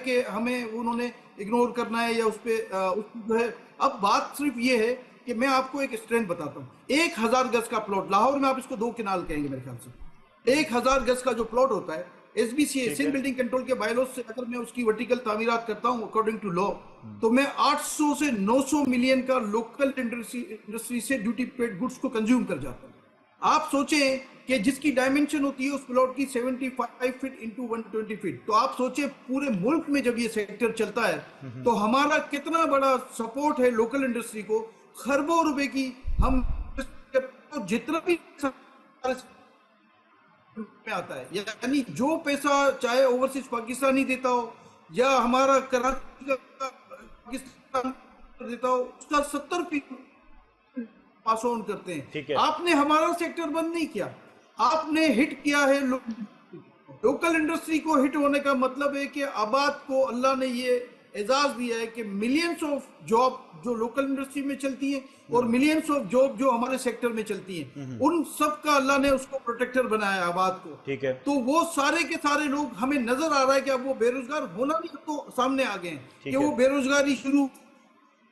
कि हमें उन्होंने इग्नोर करना है या उस पर जो है। अब बात सिर्फ ये है कि मैं आपको एक स्ट्रेंथ बताता हूँ। 1000 गज का प्लॉट लाहौर में, आप इसको 2 किनाल कहेंगे मेरे ख्याल से, 1000 गज का जो प्लॉट होता है एसबीसीए सिंध बिल्डिंग कंट्रोल के बायलॉज से अगर मैं उसकी वर्टिकल तामीरात करता हूं अकॉर्डिंग टू लॉ, तो मैं 800 से 900 मिलियन का लोकल इंडस्ट्री से ड्यूटी पेड गुड्स को कंज्यूम कर जाता हूं। आप सोचें कि जिसकी डायमेंशन होती है उस प्लॉट की 75 फीट इंटू 120 फीट, तो आप सोचें पूरे मुल्क में जब ये सेक्टर चलता है तो हमारा कितना बड़ा सपोर्ट है लोकल इंडस्ट्री को। खरबों रुपए की हम जितना भी में आता है, यानी जो पैसा चाहे ओवरसीज पाकिस्तानी देता हो या हमारा कराची का पाकिस्तान देता हो, उसका 70% पास ऑन करते हैं। आपने हमारा सेक्टर बंद नहीं किया, आपने हिट किया है लोकल इंडस्ट्री को। हिट होने का मतलब है कि आबाद को अल्लाह ने ये एजाज दिया है कि मिलियंस ऑफ जॉब जो लोकल इंडस्ट्री में चलती हैं और मिलियंस ऑफ जॉब जो हमारे सेक्टर में चलती हैं, उन सब का अल्लाह ने उसको प्रोटेक्टर बनाया आबाद को। ठीक है, तो वो सारे के सारे लोग, हमें नजर आ रहा है कि अब वो बेरोजगार होना भी तो सामने आ गए हैं कि वो बेरोजगारी शुरू।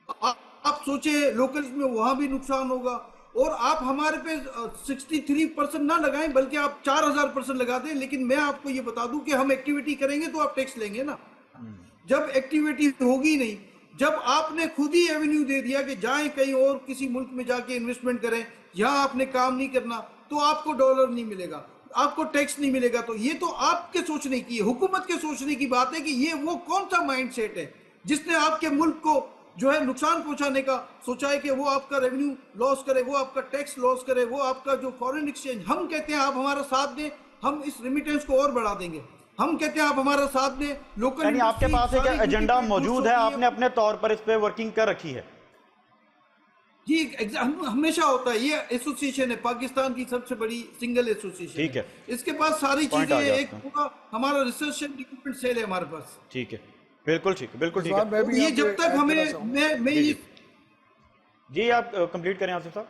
आप सोचे लोकल में वहां भी नुकसान होगा। और आप हमारे पे 63% ना लगाएं बल्कि आप 4000% लगा दें, लेकिन मैं आपको ये बता दूं कि हम एक्टिविटी करेंगे तो आप टैक्स लेंगे ना। जब एक्टिविटी होगी नहीं, जब आपने खुद ही एवेन्यू दे दिया कि जाएं कहीं और किसी मुल्क में जाके इन्वेस्टमेंट करें, यहां आपने काम नहीं करना, तो आपको डॉलर नहीं मिलेगा, आपको टैक्स नहीं मिलेगा। तो ये तो आपके सोचने की, हुकूमत के सोचने की बात है कि ये वो कौन सा माइंडसेट है जिसने आपके मुल्क को जो है नुकसान पहुंचाने का सोचा है कि वो आपका रेवेन्यू लॉस करे, वो आपका टैक्स लॉस करे, वो आपका जो फॉरेन एक्सचेंज। हम कहते हैं आप हमारा साथ दें, हम इस रेमिटेंस को और बढ़ा देंगे। हम कहते हैं आप हमारा साथ दें, लोकल। यानी आपके पास एक एजेंडा मौजूद है, आपने अपने तौर पर इस पे वर्किंग कर रखी है? जी, हमेशा होता है। ये एसोसिएशन है पाकिस्तान की सबसे बड़ी सिंगल एसोसिएशन। ठीक है, इसके पास सारी चीजें, एक पूरा हमारा रिसर्च एंड डेवलपमेंट सेल है हमारे पास। ठीक है, बिल्कुल ठीक है, बिल्कुल ठीक है। ये जब तक हमें मैं ये जी आप कंप्लीट करें आसिफ साहब।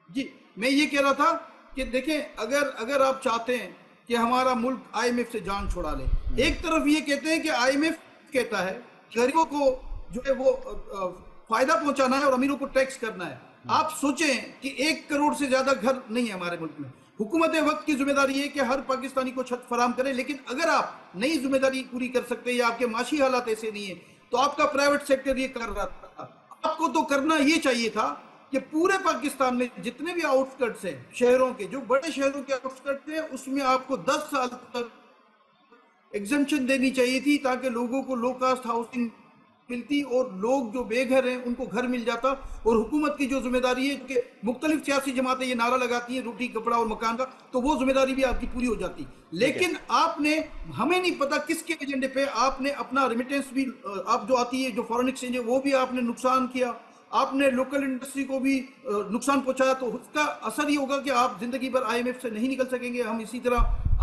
जी, मैं ये कह रहा था कि देखें, अगर आप चाहते हैं कि हमारा मुल्क आईएमएफ से जान छुड़ा ले, एक तरफ ये कहते हैं कि आईएमएफ कहता है गरीबों को जो है वो फायदा पहुंचाना है और अमीरों को टैक्स करना है। आप सोचें कि 1 करोड़ से ज्यादा घर नहीं है हमारे मुल्क में। हुकूमत वक्त की जिम्मेदारी है कि हर पाकिस्तानी को छत फराम करे, लेकिन अगर आप नई जिम्मेदारी पूरी कर सकते हैं या आपके माशी हालात ऐसे नहीं है तो आपका प्राइवेट सेक्टर ये कर रहा था। आपको तो करना ये चाहिए था कि पूरे पाकिस्तान में जितने भी आउटस्कर्ट्स हैं शहरों के, जो बड़े शहरों के आउटस्कर्ट्स हैं, उसमें आपको 10 साल तक एग्जम्पशन देनी चाहिए थी ताकि लोगों को लो कास्ट हाउसिंग मिलती और लोग जो बेघर हैं उनको घर मिल जाता। और हुकूमत की जो जिम्मेदारी है कि मुख्तलिफ सियासी जमातें ये नारा लगाती हैं रोटी कपड़ा और मकान का, तो वो जिम्मेदारी भी आपकी पूरी हो जाती। लेकिन आपने, हमें नहीं पता किसके एजेंडे पे आपने अपना रेमिटेंस भी, आप जो आती है जो फॉरेन एक्सचेंज है वो भी आपने नुकसान किया, आपने लोकल इंडस्ट्री को भी नुकसान पहुंचाया। तो उसका असर ये होगा कि आप जिंदगी भर आईएमएफ से नहीं निकल सकेंगे। हम इसी तरह